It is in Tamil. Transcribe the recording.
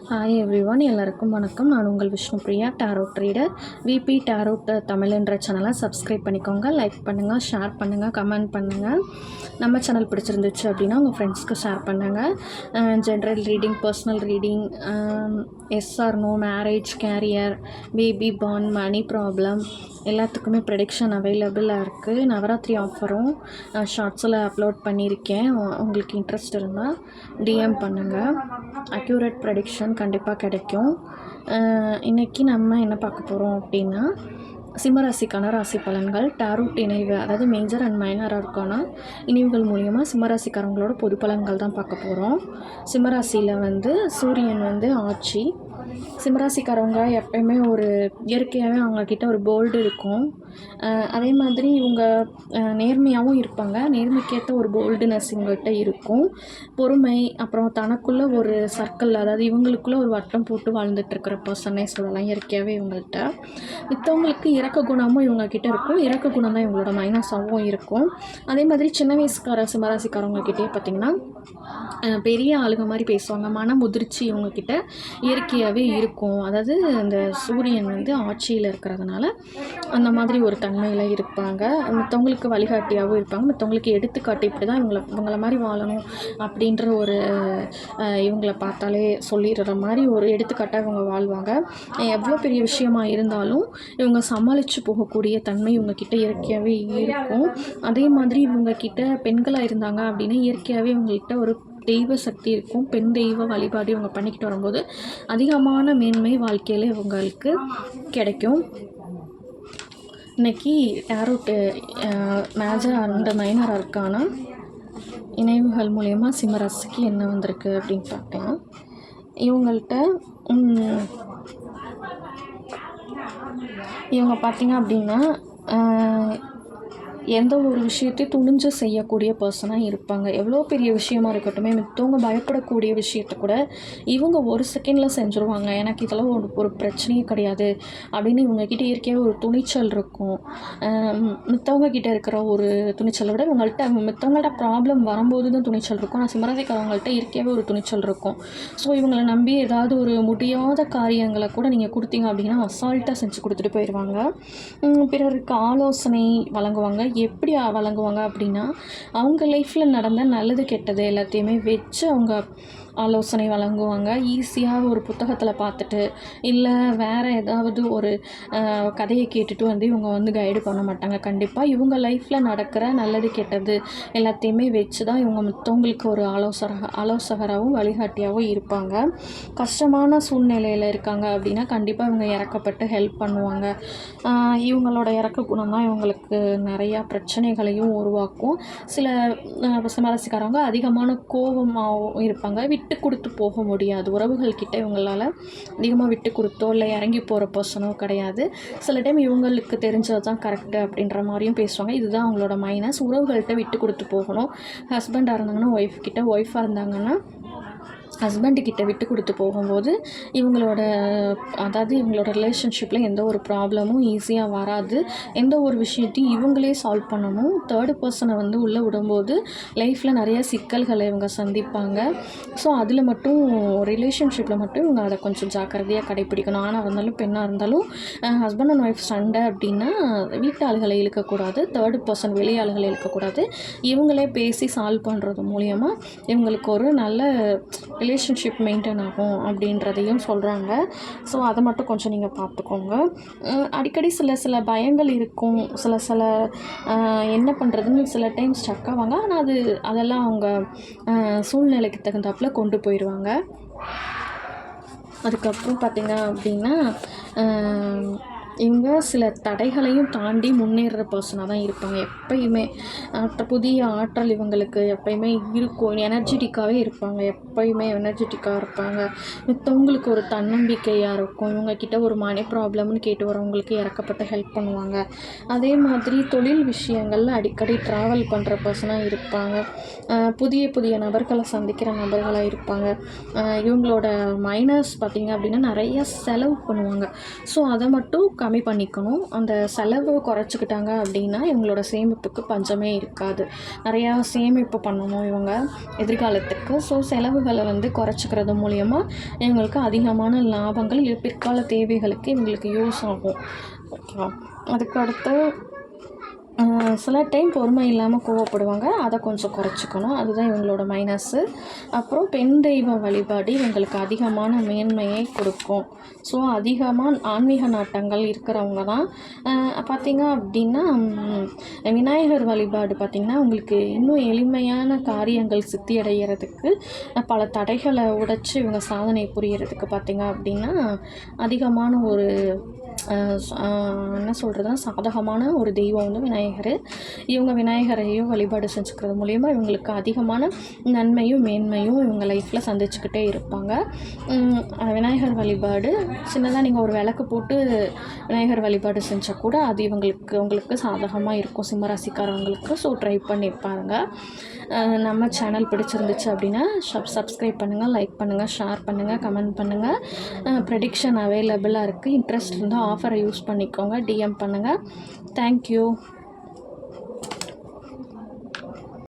ஹாய் எவ்ரிவன், எல்லாருக்கும் வணக்கம். நான் உங்கள் விஷ்ணுப்ரியா, டாரோட் ரீடர். விபி டாரோட் தமிழ் என்ற சேனலை சப்ஸ்கிரைப் பண்ணிக்கோங்க. லைக் பண்ணுங்கள், ஷேர் பண்ணுங்கள், கமெண்ட் பண்ணுங்கள். நம்ம சேனல் பிடிச்சிருந்துச்சு அப்படின்னா உங்கள் ஃப்ரெண்ட்ஸ்க்கு ஷேர் பண்ணுங்கள். General reading, personal reading, yes or no, marriage, career, baby born, money problem எல்லாத்துக்குமே ப்ரெடிக்ஷன் அவைலபிளாக இருக்குது. நவராத்திரி ஆஃபரும் ஷார்ட்ஸில் அப்லோட் பண்ணியிருக்கேன். உங்களுக்கு இன்ட்ரெஸ்ட் இருந்தால் டிஎம் பண்ணுங்கள். அக்யூரேட் ப்ரெடிக்ஷன் கண்டிப்பாக கிடைக்கும். இன்றைக்கி நம்ம என்ன பார்க்க போகிறோம் அப்படின்னா, சிம்மராசிக்கான ராசி பலன்கள், டாரோட் இணைவு, அதாவது மேஜர் அண்ட் மைனர் இருக்கான இணைவுகள் மூலிமா சிம்மராசிக்காரங்களோட பொது பலன்கள் தான் பார்க்க போகிறோம். சிம்மராசியில் சூரியன் ஆட்சி. சிம்மராசிக்காரவங்க எப்பயுமே ஒரு இயற்கையாகவே அவங்கக்கிட்ட ஒரு போல்டு இருக்கும். அதே மாதிரி இவங்க நேர்மையாகவும் இருப்பாங்க. நேர்மைக்கேற்ற ஒரு போல்டுனஸ் இவங்கள்ட்ட இருக்கும். பொறுமை, அப்புறம் தனக்குள்ளே ஒரு சர்க்கிள், அதாவது இவங்களுக்குள்ளே ஒரு வட்டம் போட்டு வாழ்ந்துட்டுருக்கிற பர்சனே சொல்லலாம் இயற்கையாகவே இவங்கள்ட்ட. மித்தவங்களுக்கு இறக்க குணமும் இவங்கக்கிட்ட இருக்கும். இறக்க குணம் தான் இவங்களோட மைனஸாகவும் இருக்கும். அதே மாதிரி சின்ன வயசுக்கார சிம்மராசிக்காரவங்கக்கிட்டே பார்த்திங்கன்னா பெரிய ஆளுங்க மாதிரி பேசுவாங்க. மன முதிர்ச்சி இவங்கக்கிட்ட இயற்கையாகவே இருக்கும். அதாவது இந்த சூரியன் ஆட்சியில் இருக்கிறதுனால அந்த மாதிரி ஒரு தன்மையில் இருப்பாங்க. மற்றவங்களுக்கு வழிகாட்டியாகவும் இருப்பாங்க. மற்றவங்களுக்கு எடுத்துக்காட்டு, இப்படி தான் இவங்கள மாதிரி வாழணும் அப்படின்ற ஒரு இவங்கள பார்த்தாலே சொல்லிடுற மாதிரி ஒரு எடுத்துக்காட்டாக இவங்க வாழ்வாங்க. எவ்வளோ பெரிய விஷயமா இருந்தாலும் இவங்க சமாளித்து போகக்கூடிய தன்மை இவங்கக்கிட்ட இயற்கையாகவே இருக்கும். அதே மாதிரி இவங்கக்கிட்ட பெண்களாக இருந்தாங்க அப்படின்னா இயற்கையாகவே இவங்கள்ட்ட ஒரு தெய்வ சக்தி இருக்கும். பெண் தெய்வ வழிபாடு இவங்க பண்ணிக்கிட்டு வரும்போது அதிகமான மேன்மை வாழ்க்கையில் இவங்களுக்கு கிடைக்கும். இன்றைக்கி டாரோட் மேஜர் அண்ட் மைனர் இருக்கான இணைவுகள் மூலயமா சிம்மராசிக்கு என்ன வந்திருக்கு அப்படின்னு பார்க்கலாம். இவங்க பார்த்திங்க அப்படின்னா எந்த ஒரு விஷயத்தையும் துணிஞ்சு செய்யக்கூடிய பர்சனாக இருப்பாங்க. எவ்வளோ பெரிய விஷயமா இருக்கட்டுமே, மித்தவங்க பயப்படக்கூடிய விஷயத்த கூட இவங்க ஒரு செகண்டில் செஞ்சுருவாங்க. எனக்கு இதெல்லாம் ஒரு பிரச்சனையே கிடையாது அப்படின்னு இவங்கக்கிட்ட இயற்கையாக ஒரு துணிச்சல் இருக்கும். மித்தவங்க கிட்டே இருக்கிற ஒரு துணிச்சலை விட மித்தவங்கள்ட்ட ப்ராப்ளம் வரும்போது தான் துணிச்சல் இருக்கும். ஆனால் சிம்மராசிக்காரவங்கள்ட்ட இயற்கையாகவே ஒரு துணிச்சல் இருக்கும். ஸோ இவங்களை நம்பி ஏதாவது ஒரு முடியாத காரியங்களை கூட நீங்கள் கொடுத்தீங்க அப்படின்னா அசால்ட்டாக செஞ்சு கொடுத்துட்டு போயிடுவாங்க. பிறருக்கு ஆலோசனை வழங்குவாங்க. எப்படி வழங்குவாங்க அப்படின்னா, அவங்க லைஃப்பில் நடந்த நல்லது கெட்டது எல்லாத்தையுமே வச்சு அவங்க ஆலோசனை வழங்குவாங்க. ஈஸியாக ஒரு புத்தகத்தில் பார்த்துட்டு, இல்லை வேறு ஏதாவது ஒரு கதையை கேட்டுட்டு இவங்க கைடு பண்ண மாட்டாங்க. கண்டிப்பாக இவங்க லைஃப்பில் நடக்கிற நல்லது கெட்டது எல்லாத்தையுமே வச்சு தான் இவங்க மற்றவங்களுக்கு ஒரு ஆலோசகராகவும் வழிகாட்டியாகவும் இருப்பாங்க. கஷ்டமான சூழ்நிலையில் இருக்காங்க அப்படின்னா கண்டிப்பாக இவங்க இறக்கப்பட்டு ஹெல்ப் பண்ணுவாங்க. இவங்களோட இறக்க குணம் தான் இவங்களுக்கு நிறையா பிரச்சனைகளையும் உருவாக்கும். சில சிம்மராசிக்காரவங்க அதிகமான கோபமாகவும் இருப்பாங்க. விட்டு கொடுத்து போக முடியாது. உறவுகள்கிட்ட இவங்களால் அதிகமாக விட்டு கொடுத்தோ இல்லை இறங்கி போகிற பர்சனோ கிடையாது. சில டைம் இவங்களுக்கு தெரிஞ்சது தான் கரெக்டு அப்படின்ற மாதிரியும் பேசுவாங்க. இதுதான் அவங்களோட மைனஸ். உறவுகள்கிட்ட விட்டு கொடுத்து போகணும். ஹஸ்பண்டாக இருந்தாங்கன்னா ஒய்ஃப் கிட்ட, ஒய்ஃபாக இருந்தாங்கன்னா ஹஸ்பண்டுக்கிட்ட விட்டு கொடுத்து போகும்போது இவங்களோட ரிலேஷன்ஷிப்பில் எந்த ஒரு ப்ராப்ளமும் ஈஸியாக வராது. எந்த ஒரு விஷயத்தையும் இவங்களே சால்வ் பண்ணணும். தேர்டு பர்சனை உள்ளே விடும்போது லைஃப்பில் நிறைய சிக்கல்களை இவங்க சந்திப்பாங்க. ஸோ அதில் மட்டும் ரிலேஷன்ஷிப்பில் மட்டும் இவங்க அதை கொஞ்சம் ஜாக்கிரதையாக கடைப்பிடிக்கணும். ஆணாக இருந்தாலும் பெண்ணாக இருந்தாலும் ஹஸ்பண்ட் அண்ட் ஒய்ஃப் சண்டை அப்படின்னா வீட்டு ஆளுகளை இழுக்கக்கூடாது. Third person வெளியாளுகளை இழுக்கக்கூடாது. இவங்களே பேசி சால்வ் பண்ணுறது மூலிமா இவங்களுக்கு ஒரு நல்ல ரிலேஷன்ஷிப் மெயின்டைன் ஆகும் அப்படின்றதையும் சொல்கிறாங்க. ஸோ அதை மட்டும் கொஞ்சம் நீங்கள் பார்த்துக்கோங்க. அடிக்கடி சில பயங்கள் இருக்கும். சில என்ன பண்ணுறதுன்னு சில டைம் ஸ்டக் ஆவாங்க. ஆனால் அதெல்லாம் அவங்க சூழ்நிலைக்கு தகுந்தாப்பில் கொண்டு போயிடுவாங்க. அதுக்கப்புறம் பார்த்திங்க அப்படின்னா இவங்க சில தடைகளையும் தாண்டி முன்னேறுற பர்சனாக தான் இருப்பாங்க. எப்பயுமே புதிய ஆற்றல் இவங்களுக்கு எப்பயுமே இருக்கும். எனர்ஜெட்டிக்காகவே இருப்பாங்க. எப்பயுமே எனர்ஜெட்டிக்காக இருப்பாங்க. மித்தவங்களுக்கு ஒரு தன்னம்பிக்கையாக இருக்கும். இவங்கக்கிட்ட ஒரு மணி ப்ராப்ளம்னு கேட்டு வரவங்களுக்கு இறக்கப்பட்டு ஹெல்ப் பண்ணுவாங்க. அதே மாதிரி தொழில் விஷயங்களில் அடிக்கடி ட்ராவல் பண்ணுற பர்சனாக இருப்பாங்க. புதிய நபர்களை சந்திக்கிற நபர்களாக இருப்பாங்க. இவங்களோட மைனஸ் பார்த்திங்க அப்படின்னா நிறைய செலவு பண்ணுவாங்க. ஸோ அதை மட்டும் கம்மி பண்ணிக்கணும். அந்த செலவு குறைச்சிக்கிட்டாங்க அப்படின்னா இவங்களோட சேமிப்புக்கு பஞ்சமே இருக்காது. நிறையா சேமிப்பு பண்ணணும் இவங்க எதிர்காலத்துக்கு. ஸோ செலவுகளை வந்து குறைச்சிக்கிறது மூலிமா இவங்களுக்கு அதிகமான லாபங்கள் பிற்கால தேவைகளுக்கு இவங்களுக்கு யூஸ் ஆகும். ஓகேவா? அதுக்கடுத்து சில டைம் பொறுமை இல்லாமல் கோவப்படுவாங்க. அதை கொஞ்சம் குறைச்சிக்கணும். அதுதான் இவங்களோட மைனஸ்ஸு. அப்புறம் பெண் தெய்வ வழிபாடு இவங்களுக்கு அதிகமான மேன்மையை கொடுக்கும். ஸோ அதிகமாக ஆன்மீக நாட்டங்கள் இருக்கிறவங்க தான் பார்த்திங்க அப்படின்னா விநாயகர் வழிபாடு பார்த்திங்கன்னா உங்களுக்கு இன்னும் எளிமையான காரியங்கள் சித்தியடைகிறதுக்கு பல தடைகளை உடைச்சி இவங்க சாதனை புரியறதுக்கு பார்த்திங்க அப்படின்னா அதிகமான ஒரு என்ன சொல்கிறதுனா சாதகமான ஒரு தெய்வம் வந்து விநாயகர். இவங்க விநாயகரையும் வழிபாடு செஞ்சுக்கிறது மூலிமா இவங்களுக்கு அதிகமான நன்மையும் மேன்மையும் இவங்க லைஃப்பில் சந்திச்சுக்கிட்டே இருப்பாங்க. விநாயகர் வழிபாடு சின்னதாக நீங்கள் ஒரு விளக்கு போட்டு விநாயகர் வழிபாடு செஞ்சால் கூட அது உங்களுக்கு சாதகமாக இருக்கும் சிம்மராசிக்காரவங்களுக்கு. ஸோ ட்ரை பண்ணி பாருங்கள். நம்ம சேனல் பிடிச்சிருந்துச்சு அப்படின்னா சப்ஸ்கிரைப் பண்ணுங்கள், லைக் பண்ணுங்கள், ஷேர் பண்ணுங்கள், கமெண்ட் பண்ணுங்கள். ப்ரெடிக்ஷன் அவைலபிளாக இருக்குது. இன்ட்ரெஸ்ட் இருந்தால் ஆஃபரை யூஸ் பண்ணிக்கோங்க. டிஎம் பண்ணுங்கள். தேங்க்யூ.